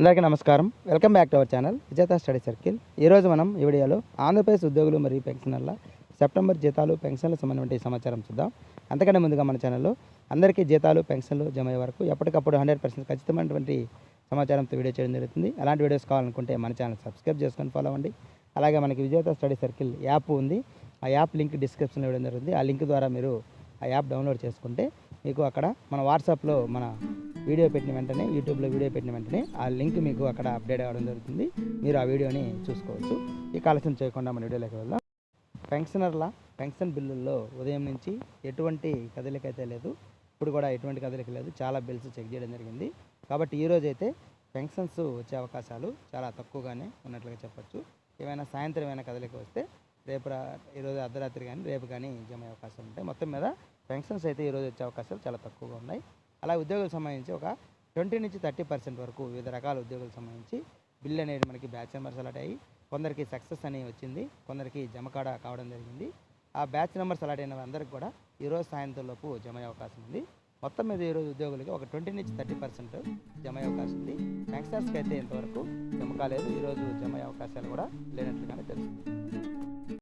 అందరికీ నమస్కారం. Welcome back to our channel విజేత స్టడీ సర్కిల్. ఈరోజు మనం ఈ వీడియోలో ఆంధ్రప్రదేశ్ ఉద్యోగులు మరియు పెన్షనర్ల సెప్టెంబర్ జీతాలు పెన్షన్లకు సంబంధించిన సమాచారం చూద్దాం. అంతకంటే ముందుగా మన ఛానల్లో అందరికీ జీతాలు పెన్షన్లు జమ అయ్యే వరకు ఎప్పటికప్పుడు 100% ఖచ్చితమైనటువంటి సమాచారంతో వీడియో చేయడం జరుగుతుంది. అలాంటి వీడియోస్ కావాలనుకుంటే మన ఛానల్ సబ్స్క్రైబ్ చేసుకొని ఫాలో అవ్వండి. అలాగే మనకి విజేత స్టడీ సర్కిల్ యాప్ ఉంది. ఆ యాప్ లింక్ డిస్క్రిప్షన్లో ఇవ్వడం జరుగుతుంది. ఆ లింక్ ద్వారా మీరు ఆ యాప్ డౌన్లోడ్ చేసుకుంటే మీకు అక్కడ మన వాట్సాప్లో మన వీడియో పెట్టిన వెంటనే యూట్యూబ్లో వీడియో పెట్టిన వెంటనే ఆ లింక్ మీకు అక్కడ అప్డేట్ అవ్వడం జరుగుతుంది. మీరు ఆ వీడియోని చూసుకోవచ్చు. ఈ ఆలస్యం చేయకుండా మన వీడియోలోకి వెళ్దాం. పెన్షనర్ల పెన్షన్ బిల్లుల్లో ఉదయం నుంచి ఎటువంటి కదలిక అయితే లేదు. ఇప్పుడు కూడా ఎటువంటి కదలిక లేదు. చాలా బిల్స్ చెక్ చేయడం జరిగింది. కాబట్టి ఈరోజు అయితే పెన్షన్స్ వచ్చే అవకాశాలు చాలా తక్కువగానే ఉన్నట్లుగా చెప్పచ్చు. ఏమైనా సాయంత్రం ఏమైనా కదలిక వస్తే ఈరోజు అర్ధరాత్రి కానీ రేపు కానీ జమ అయ్యే అవకాశాలు ఉంటాయి. మొత్తం మీద పెన్షన్స్ అయితే ఈరోజు వచ్చే అవకాశాలు చాలా తక్కువగా ఉన్నాయి. అలా ఉద్యోగులకు సంబంధించి ఒక 20 నుంచి 30% వరకు వివిధ రకాల ఉద్యోగులకు సంబంధించి బిల్ అనేది మనకి బ్యాచ్ నెంబర్స్ అలాట్ అయ్యి కొందరికి సక్సెస్ అని వచ్చింది, కొందరికి జమకాడ కావడం జరిగింది. ఆ బ్యాచ్ నెంబర్స్ అలాట్ అయిన అందరికి కూడా ఈరోజు సాయంత్రంలోపు జమ అయ్యే అవకాశం ఉంది. మొత్తం మీద ఈరోజు ఉద్యోగులకి ఒక 20 నుంచి 30% జమ అయ్యే అవకాశం ఉంది. పెన్షనర్స్కి అయితే ఇంతవరకు జమ కాలేదు. ఈరోజు జమ అయ్యే అవకాశాలు కూడా లేనట్లుగానే తెలుస్తుంది.